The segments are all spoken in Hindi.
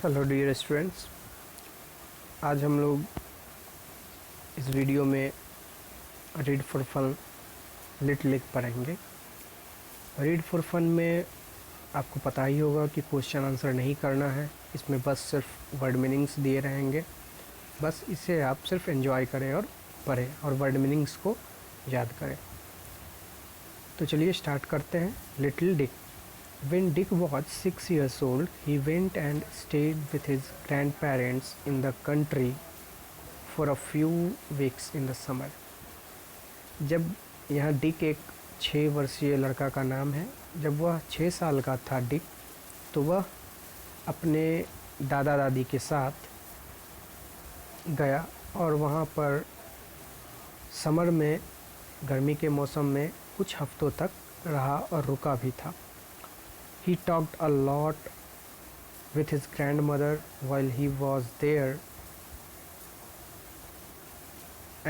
हेलो डियर स्टूडेंट्स, आज हम लोग इस वीडियो में रीड फॉर फन लिट पढ़ेंगे। रीड फॉर फन में आपको पता ही होगा कि क्वेश्चन आंसर नहीं करना है, इसमें बस सिर्फ वर्ड मीनिंग्स दिए रहेंगे। बस इसे आप सिर्फ एंजॉय करें और पढ़ें और वर्ड मीनिंग्स को याद करें। तो चलिए स्टार्ट करते हैं। Little Dick. When Dick was 6 years old, he went and stayed with his grandparents in the country for a few weeks in the summer. जब यहाँ डिक एक 6 वर्षीय लड़का का नाम है, जब वह 6 साल का था डिक, तो वह अपने दादा दादी के साथ गया और वहाँ पर समर में, गर्मी के मौसम में कुछ हफ्तों तक रहा और रुका भी था। He talked a lot with his grandmother while he was there,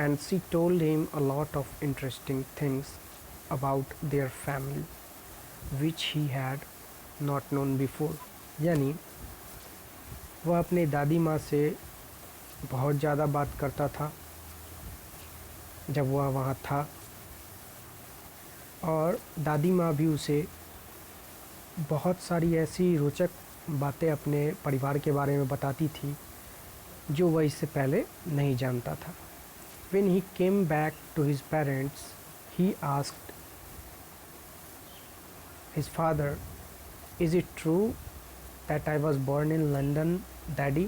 and she told him a lot of interesting things about their family which he had not known before. यानी वह अपनी दादी माँ से बहुत ज़्यादा बात करता था जब वह वहाँ था, और दादी माँ भी उसे बहुत सारी ऐसी रोचक बातें अपने परिवार के बारे में बताती थी जो वह इससे पहले नहीं जानता था। When he came back to his parents, he asked his father, "Is it true that I was born in London, Daddy?"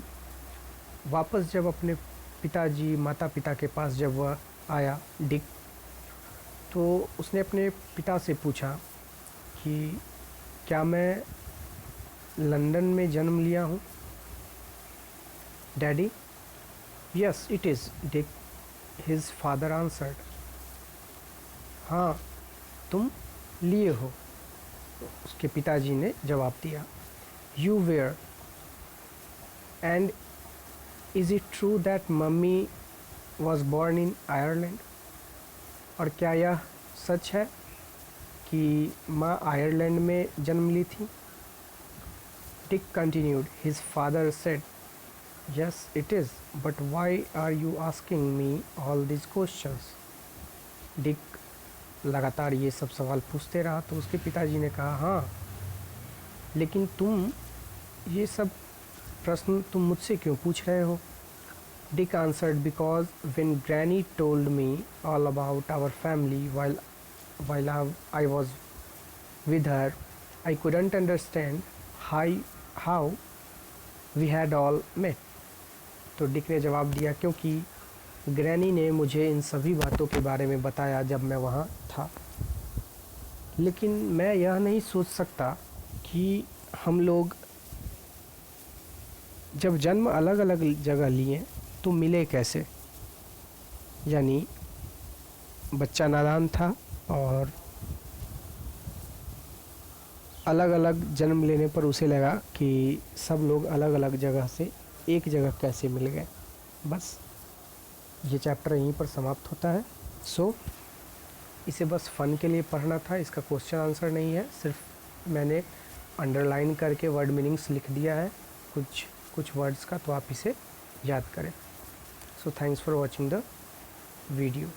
वापस जब अपने पिताजी माता पिता के पास जब वह आया डिक, तो उसने अपने पिता से पूछा कि क्या मैं लंदन में जन्म लिया हूँ? Daddy, yes it is, Dick, his father answered. हाँ, तुम लिए हो, उसके पिताजी ने जवाब दिया। You were, and is it true that mummy was born in Ireland? और क्या यह सच है कि माँ आयरलैंड में जन्म ली थी? Dick continued, his father said, yes it is, but why are you asking me all this questions? Dick लगातार ये सब सवाल पूछते रहा, तो उसके पिताजी ने कहा, हाँ, लेकिन तुम ये सब प्रश्न तुम मुझसे क्यों पूछ रहे हो? Dick answered, because when granny told me all about our family while I was with her, I couldn't understand how we had all met. तो डिक ने जवाब दिया, क्योंकि ग्रैनी ने मुझे इन सभी बातों के बारे में बताया जब मैं वहाँ था, लेकिन मैं यह नहीं सोच सकता कि हम लोग जब जन्म अलग अलग जगह लिए तो मिले कैसे। यानी बच्चा नादान था और अलग अलग जन्म लेने पर उसे लगा कि सब लोग अलग अलग जगह से एक जगह कैसे मिल गए। बस ये चैप्टर यहीं पर समाप्त होता है। सो इसे बस फ़न के लिए पढ़ना था, इसका क्वेश्चन आंसर नहीं है, सिर्फ मैंने अंडरलाइन करके वर्ड मीनिंग्स लिख दिया है कुछ वर्ड्स का, तो आप इसे याद करें। So thanks for watching the video.